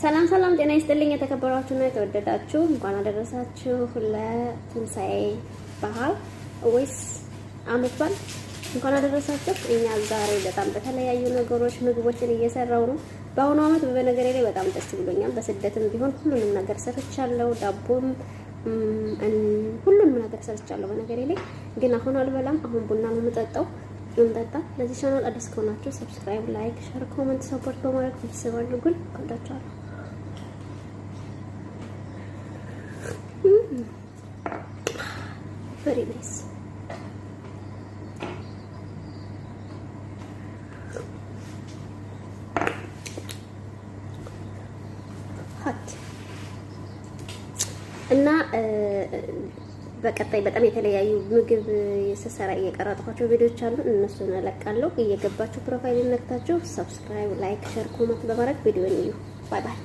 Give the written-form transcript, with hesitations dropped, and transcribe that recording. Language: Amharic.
ሰላም ሰላም፣ ጤና ይስጥልኝ የተከበራችሁና የተወደዳችሁ እንኳን አደረሳችሁ ለትንሳኤ በዓል ወይስ ዓመት በዓል እንኳን አደረሳችሁ። እኛ ዛሬ በጣም በተለያዩ ነገሮች ምግቦችን እየሰራው ነው። በአሁኑ ዓመት በነገሬ ላይ በጣም ደስ ብሎኛል። በስደትም ቢሆን ሁሉንም ነገር ሰርቻለሁ። ዳቦም ሁሉንም ነገር ሰርቻለሁ። በነገሬ ላይ ግን አሁን አልበላም። አሁን ቡና ነው የምጠጣው። እንጠጣ። ለዚህ ቻናል አዲስ ከሆናችሁ ሰብስክራይብ፣ ላይክ፣ ሼር፣ ኮሜንት ሰፖርት በማድረግ ቤተሰብ አድርጉን። ወዳችኋለሁ። very nice hot እና በቀጣይ በጣም የተለያዩ ምግብ የሰሰራ እየቀረጥኳቸው ቪዲዮዎች አሉ። እነሱን እለቃለሁ። እየገባችሁ ፕሮፋይል ነክታችሁ ሰብስክራይብ፣ ላይክ፣ ሼር፣ ኮሜንት በማድረግ ቪዲዮውን እዩ። ባይ ባይ።